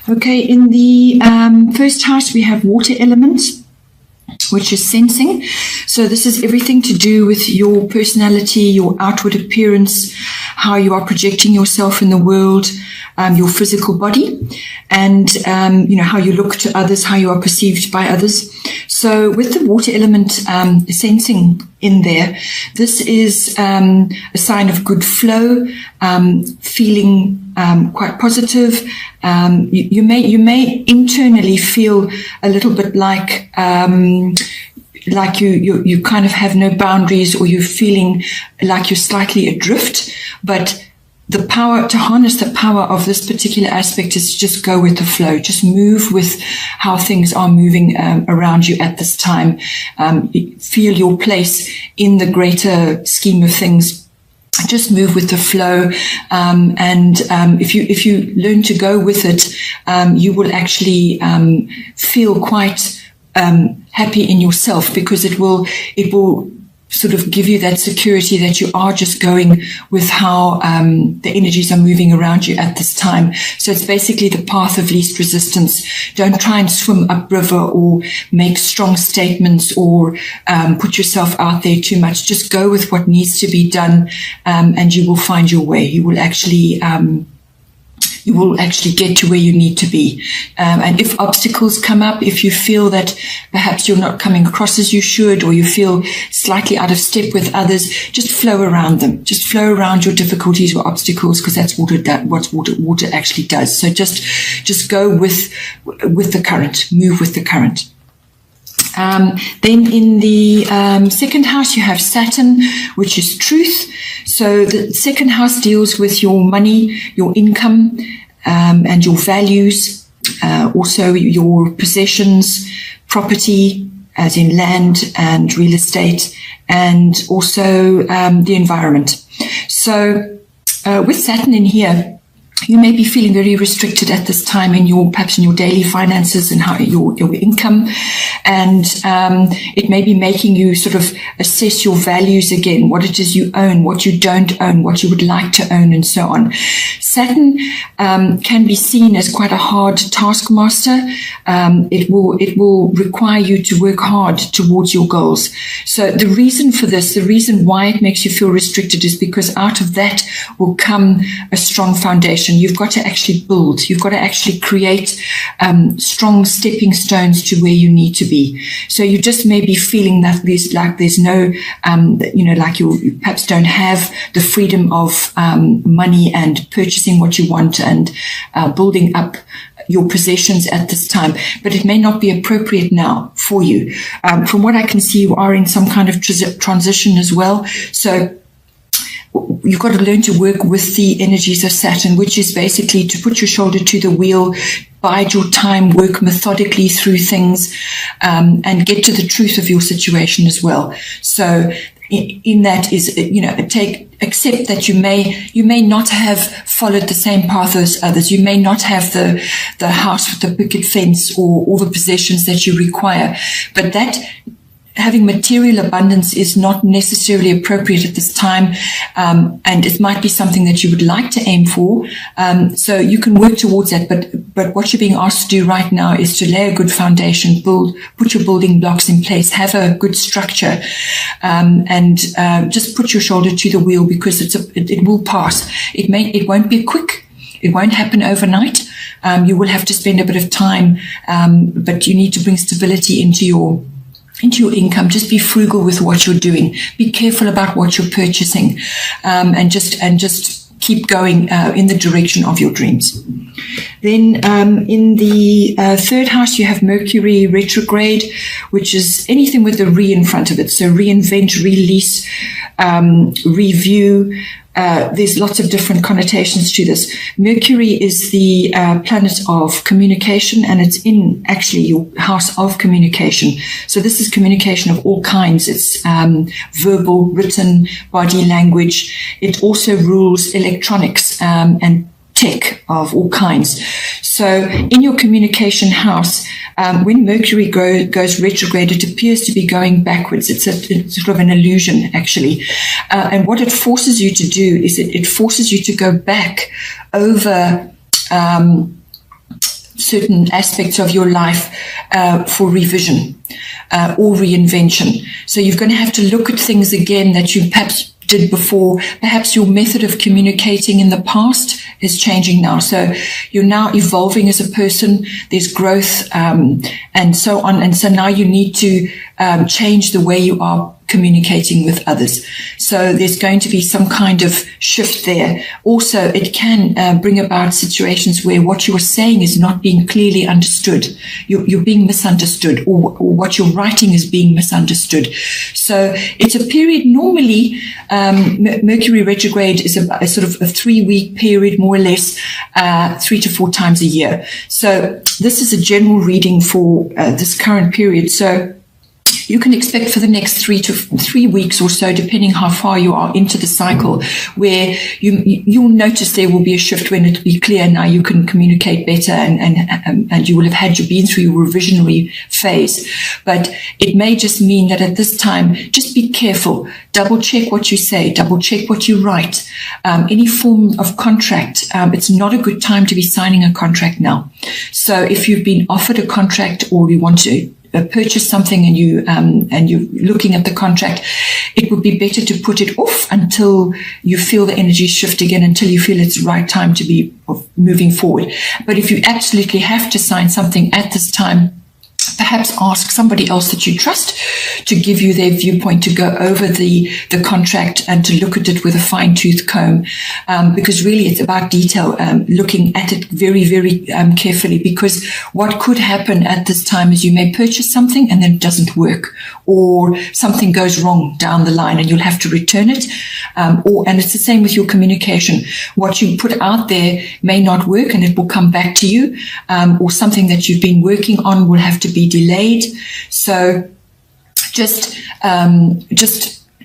Okay, in the first house we have water element, which is sensing. So this is everything to do with your personality, your outward appearance, how you are projecting yourself in the world, your physical body, and how you look to others, how you are perceived by others. So with the water element sensing in there, this is a sign of good flow, feeling quite positive. You may internally feel a little bit like you kind of have no boundaries, or you're feeling like you're slightly adrift. But the power to harness the power of this particular aspect is to just go with the flow, just move with how things are moving around you at this time. Feel your place in the greater scheme of things. Just move with the flow, and if you learn to go with it, you will actually feel quite happy in yourself, because it will sort of give you that security that you are just going with how the energies are moving around you at this time. So it's basically the path of least resistance. Don't try and swim upriver or make strong statements or put yourself out there too much. Just go with what needs to be done, and you will find your way. You will actually get to where you need to be. And if obstacles come up, if you feel that perhaps you're not coming across as you should, or you feel slightly out of step with others, just flow around them. Just flow around your difficulties or obstacles, because that's what water actually does. So just go with the current, move with the current. Then in the second house, you have Saturn, which is truth. So the second house deals with your money, your income, and your values, also your possessions, property, as in land and real estate, and also the environment. So with Saturn in here, you may be feeling very restricted at this time perhaps in your daily finances and how your income, and it may be making you sort of assess your values again, what it is you own, what you don't own, what you would like to own, and so on. Saturn can be seen as quite a hard taskmaster. It will require you to work hard towards your goals. So the reason for this, the reason why it makes you feel restricted, is because out of that will come a strong foundation. You've got to actually build. You've got to actually create strong stepping stones to where you need to be. So you just may be feeling that there's no, like you perhaps don't have the freedom of money and purchasing what you want and building up your possessions at this time, but it may not be appropriate now for you. From what I can see, you are in some kind of transition as well. So you've got to learn to work with the energies of Saturn, which is basically to put your shoulder to the wheel, bide your time, work methodically through things, and get to the truth of your situation as well. So in that is, accept that you may not have followed the same path as others. You may not have the house with the picket fence or all the possessions that you require, but that having material abundance is not necessarily appropriate at this time, and it might be something that you would like to aim for. So you can work towards that, but what you're being asked to do right now is to lay a good foundation, put your building blocks in place, have a good structure, and just put your shoulder to the wheel, because it will pass. It won't be quick. It won't happen overnight. You will have to spend a bit of time, but you need to bring stability into your income. Just be frugal with what you're doing. Be careful about what you're purchasing, and just keep going in the direction of your dreams. Then in the third house, you have Mercury retrograde, which is anything with a re in front of it. So reinvent, release, review. There's lots of different connotations to this. Mercury is the planet of communication, and it's in actually your house of communication. So this is communication of all kinds. It's verbal, written, body language. It also rules electronics and tech of all kinds. So in your communication house, when Mercury goes retrograde, it appears to be going backwards. It's sort of an illusion, actually. And what it forces you to do is it forces you to go back over certain aspects of your life for revision or reinvention. So you're going to have to look at things again that you perhaps did before. Perhaps your method of communicating in the past is changing now. So you're now evolving as a person. There's growth and so on. And so now you need to change the way you are communicating with others. So there's going to be some kind of shift there. Also, it can bring about situations where what you are saying is not being clearly understood. You're being misunderstood, or what you're writing is being misunderstood. So it's a period, normally Mercury retrograde is a sort of a 3-week period, more or less, 3 to 4 times a year. So this is a general reading for this current period. So you can expect for the next 3 weeks or so, depending how far you are into the cycle, where you'll notice there will be a shift when it'll be clear now you can communicate better and you will have been through your revisionary phase. But it may just mean that at this time, just be careful. Double check what you say, double check what you write. Any form of contract, it's not a good time to be signing a contract now. So if you've been offered a contract or you want to purchase something and you're looking at the contract, it would be better to put it off until you feel the energy shift again, until you feel it's the right time to be moving forward. But if you absolutely have to sign something at this time, perhaps ask somebody else that you trust to give you their viewpoint, to go over the contract and to look at it with a fine-tooth comb, because really it's about detail, looking at it very, very carefully, because what could happen at this time is you may purchase something and then it doesn't work, or something goes wrong down the line and you'll have to return it, and it's the same with your communication. What you put out there may not work and it will come back to you, or something that you've been working on will have to be delayed. So just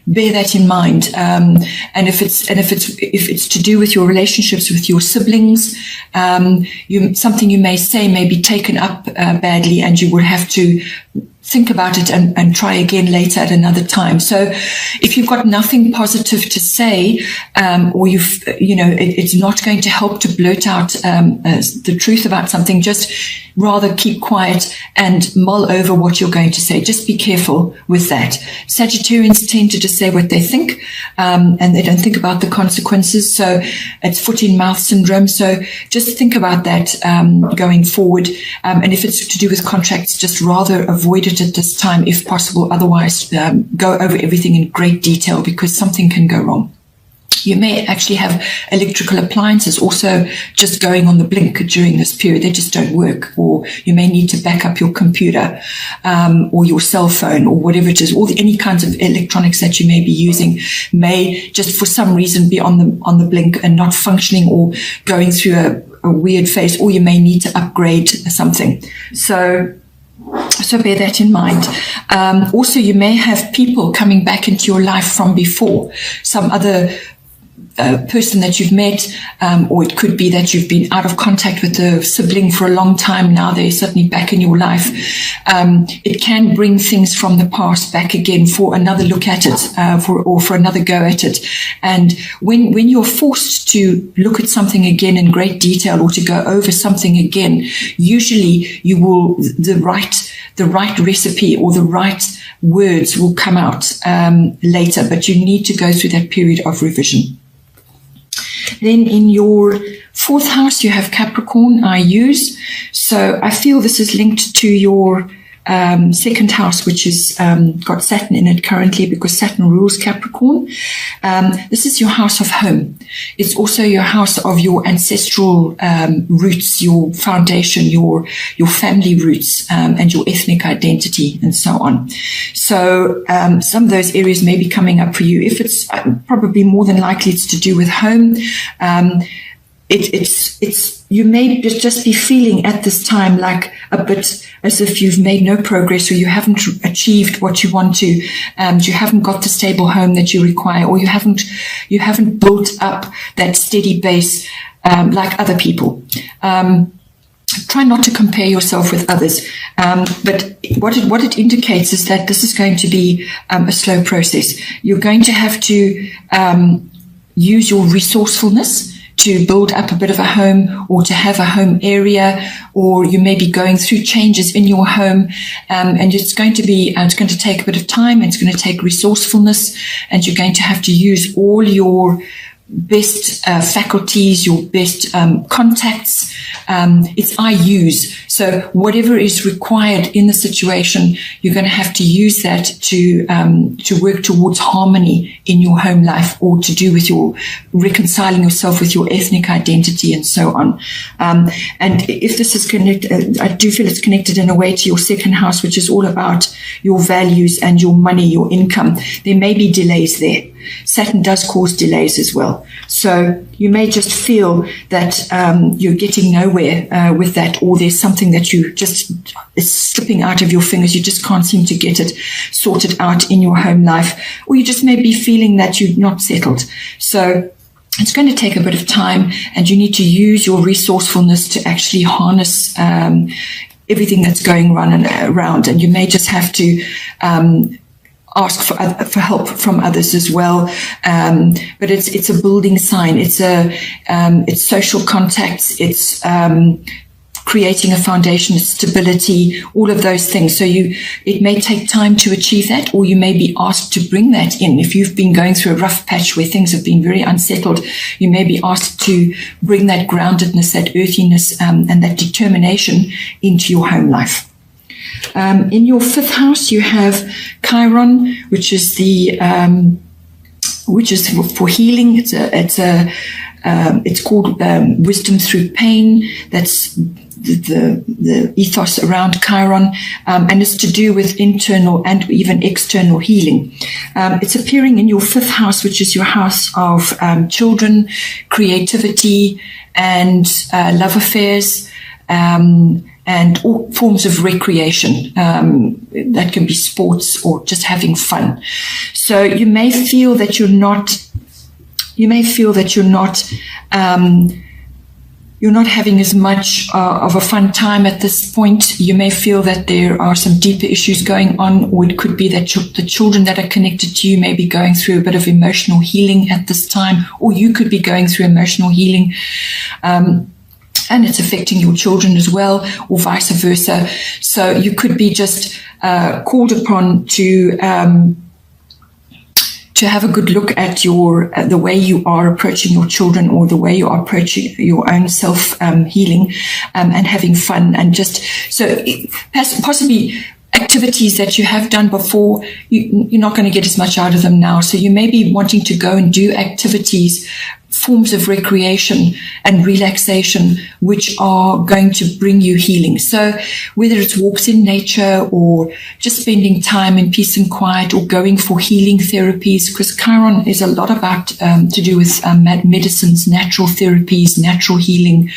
bear that in mind. And if it's to do with your relationships with your siblings, something you may say may be taken up badly, and you will have to think about it and try again later at another time. So if you've got nothing positive to say, or it's not going to help to blurt out the truth about something, just rather keep quiet and mull over what you're going to say. Just be careful with that. Sagittarians tend to just say what they think, and they don't think about the consequences. So it's foot in mouth syndrome. So just think about that going forward. And if it's to do with contracts, just rather avoid it at this time if possible. Otherwise, go over everything in great detail, because something can go wrong. You may actually have electrical appliances also just going on the blink during this period. They just don't work. Or you may need to back up your computer, or your cell phone, or whatever it is. Any kinds of electronics that you may be using may just for some reason be on the blink and not functioning, or going through a weird phase, or you may need to upgrade something. So bear that in mind. Also, you may have people coming back into your life from before, some other person that you've met, or it could be that you've been out of contact with the sibling for a long time. Now they're suddenly back in your life. It can bring things from the past back again for another look at it, for another go at it. And when you're forced to look at something again in great detail, or to go over something again, usually you will the right recipe or the right words will come out later, but you need to go through that period of revision. Then in your 4th house, you have Capricorn, I use. So I feel this is linked to your 2nd house, which is got Saturn in it currently, because Saturn rules Capricorn. This is your house of home. It's also your house of your ancestral roots, your foundation, your family roots, and your ethnic identity, and so on. So some of those areas may be coming up for you. If it's probably more than likely it's to do with home. You may just be feeling at this time like a bit as if you've made no progress, or you haven't achieved what you want to, and you haven't got the stable home that you require, or you haven't built up that steady base like other people. Try not to compare yourself with others, but what it indicates is that this is going to be a slow process. You're going to have to use your resourcefulness to build up a bit of a home or to have a home area, or you may be going through changes in your home, and it's going to take a bit of time, and it's going to take resourcefulness, and you're going to have to use all your best faculties, your best contacts. It's I use. So whatever is required in the situation, you're going to have to use that to work towards harmony in your home life, or to do with your reconciling yourself with your ethnic identity and so on. And if this is connected, I do feel it's connected in a way to your second house, which is all about your values and your money, your income. There may be delays there. Saturn does cause delays as well. So you may just feel that you're getting nowhere with that, or there's something that you just is slipping out of your fingers. You just can't seem to get it sorted out in your home life, or you just may be feeling that you're not settled. So it's going to take a bit of time, and you need to use your resourcefulness to actually harness everything that's going on around, and you may just have to ask for help from others as well. But it's a building sign. It's social contacts. It's creating a foundation of stability, all of those things. So it may take time to achieve that, or you may be asked to bring that in. If you've been going through a rough patch where things have been very unsettled, you may be asked to bring that groundedness, that earthiness, and that determination into your home life. In your fifth house, you have Chiron, which is for healing. It's called wisdom through pain. That's the ethos around Chiron, and it's to do with internal and even external healing. It's appearing in your fifth house, which is your house of children, creativity, and love affairs. And all forms of recreation, that can be sports or just having fun. So you may feel that you're not having as much of a fun time at this point. You may feel that there are some deeper issues going on, or it could be that the children that are connected to you may be going through a bit of emotional healing at this time, or you could be going through emotional healing. And it's affecting your children as well, or vice versa. So you could be just called upon to have a good look at the way you are approaching your children, or the way you are approaching your own self healing, and having fun, and just so possibly activities that you have done before, you're not going to get as much out of them now. So you may be wanting to go and do activities, forms of recreation and relaxation, which are going to bring you healing. So whether it's walks in nature, or just spending time in peace and quiet, or going for healing therapies, because Chiron is a lot about to do with medicines, natural therapies, natural healing.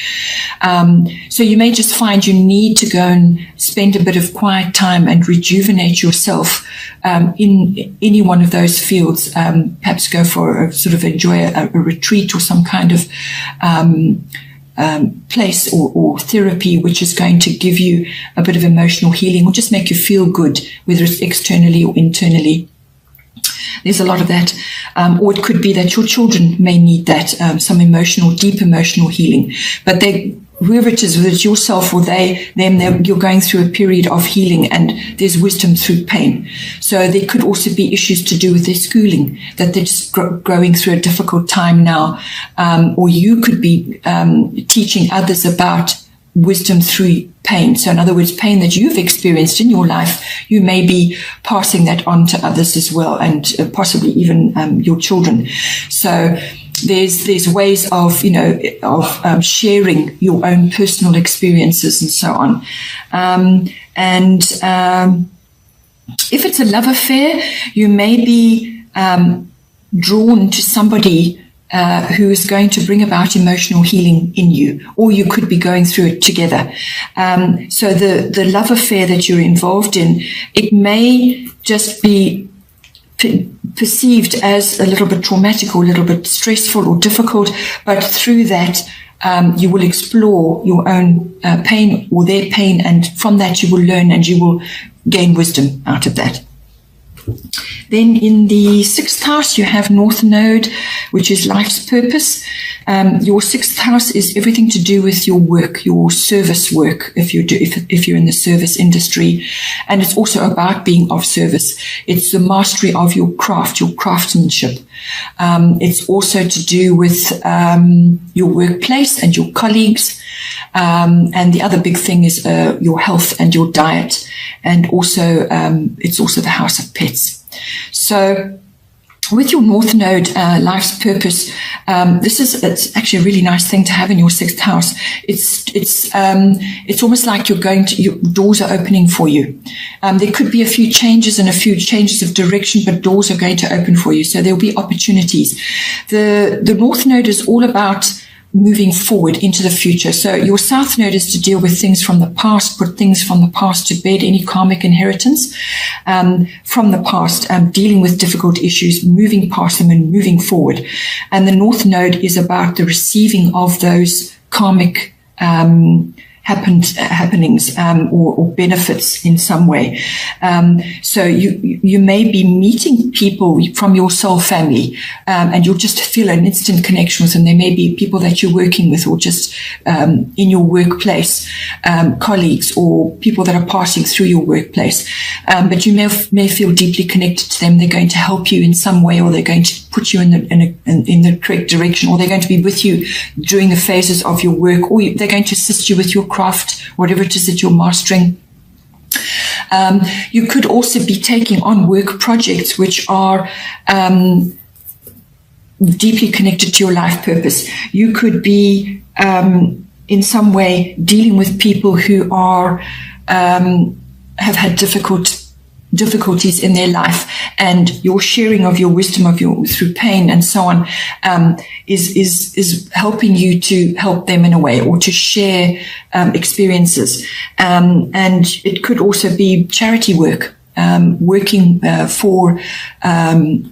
So you may just find you need to go and spend a bit of quiet time and rejuvenate yourself in any one of those fields. Perhaps go for enjoy a retreat, or some kind of place or therapy which is going to give you a bit of emotional healing, or just make you feel good, whether it's externally or internally. There's a lot of that. Or it could be that your children may need that, some deep emotional healing. But whoever it is, whether it's yourself or you're going through a period of healing, and there's wisdom through pain. So there could also be issues to do with their schooling, that they're just growing through a difficult time now. Or you could be teaching others about wisdom through pain. So in other words, pain that you've experienced in your life, you may be passing that on to others as well, and possibly even your children. So there's ways of sharing your own personal experiences and so on. If it's a love affair, you may be drawn to somebody who is going to bring about emotional healing in you, or you could be going through it together. So the love affair that you're involved in, it may just be perceived as a little bit traumatic, or a little bit stressful or difficult, but through that you will explore your own pain or their pain, and from that you will learn, and you will gain wisdom out of that. Then in the 6th house, you have North Node, which is life's purpose. Your 6th house is everything to do with your work, your service work, if you're in the service industry. And it's also about being of service. It's the mastery of your craft, your craftsmanship. It's also to do with your workplace and your colleagues. And the other big thing is your health and your diet. And also, it's also the house of pets. So with your North Node, life's purpose, it's actually a really nice thing to have in your 6th house. It's almost like your doors are opening for you. There could be a few changes and a few changes of direction, but doors are going to open for you. So there'll be opportunities. The North Node is all about moving forward into the future. So your South Node is to deal with things from the past, put things from the past to bed, any karmic inheritance from the past, dealing with difficult issues, moving past them and moving forward. And the North Node is about the receiving of those karmic happenings or benefits in some way. So you may be meeting people from your soul family, and you'll just feel an instant connection with them. There may be people that you're working with, or just in your workplace, colleagues or people that are passing through your workplace. But you may feel deeply connected to them. They're going to help you in some way, or they're going to put you in the correct direction, or they're going to be with you during the phases of your work, or they're going to assist you with your craft, whatever it is that you're mastering. You could also be taking on work projects which are deeply connected to your life purpose. You could be in some way dealing with people who are have had difficulties in their life, and your sharing of your wisdom through pain and so on is helping you to help them in a way, or to share experiences. And it could also be charity work, working for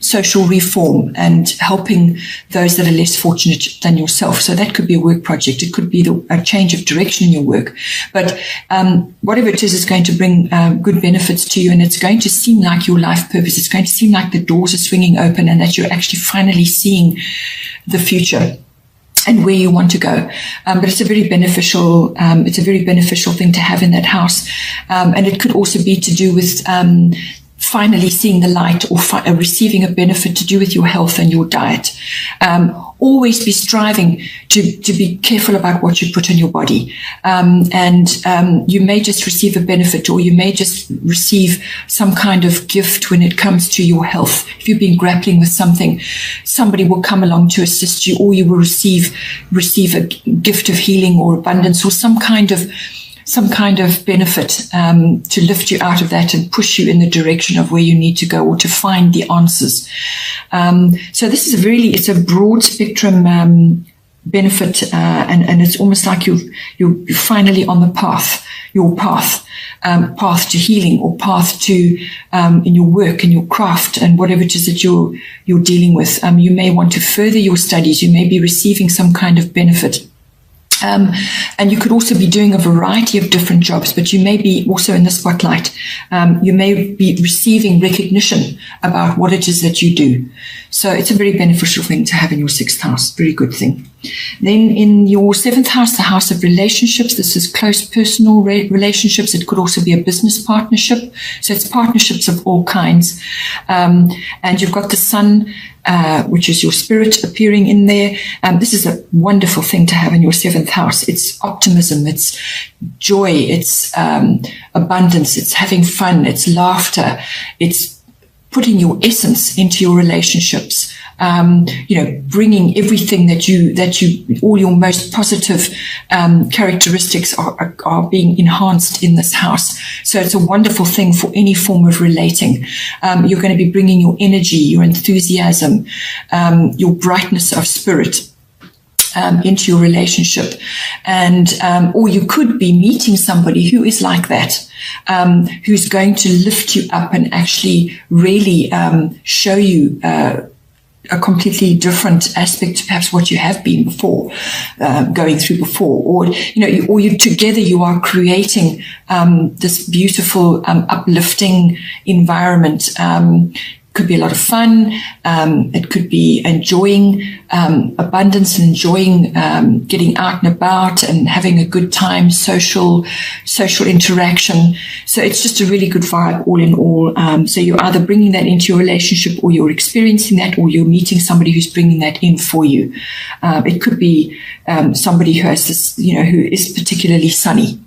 social reform and helping those that are less fortunate than yourself. So that could be a work project. It could be a change of direction in your work. But whatever it is going to bring good benefits to you, and it's going to seem like your life purpose. It's going to seem like the doors are swinging open, and that you're actually finally seeing the future and where you want to go. But it's a very beneficial thing to have in that house. And it could also be to do with finally seeing the light, or receiving a benefit to do with your health and your diet. Always be striving to be careful about what you put in your body. You may just receive a benefit, or you may just receive some kind of gift when it comes to your health. If you've been grappling with something, somebody will come along to assist you, or you will receive a gift of healing or abundance, or some kind of benefit to lift you out of that and push you in the direction of where you need to go, or to find the answers. So this is it's a broad spectrum benefit, and it's almost like you're finally on the path, your path to healing, or path to in your work and your craft and whatever it is that you're dealing with. You may want to further your studies. You may be receiving some kind of benefit. And you could also be doing a variety of different jobs, but you may be also in the spotlight. You may be receiving recognition about what it is that you do. So it's a very beneficial thing to have in your 6th house. Very good thing. Then in your 7th house, the house of relationships, this is close personal relationships. It could also be a business partnership. So it's partnerships of all kinds. And you've got the sun, which is your spirit, appearing in there. This is a wonderful thing to have in your 7th house. It's optimism, it's joy, it's abundance, it's having fun, it's laughter, it's putting your essence into your relationships. Bringing everything that you, all your most positive characteristics are being enhanced in this house. So it's a wonderful thing for any form of relating. You're going to be bringing your energy, your enthusiasm, your brightness of spirit into your relationship. And or you could be meeting somebody who is like that, who's going to lift you up and actually really show you a completely different aspect to perhaps what you have been before, going through before, or you together you are creating this beautiful, uplifting environment. Could be a lot of fun. It could be enjoying abundance and enjoying getting out and about and having a good time, social interaction. So it's just a really good vibe all in all. So you're either bringing that into your relationship, or you're experiencing that, or you're meeting somebody who's bringing that in for you. It could be somebody who has this, who is particularly sunny.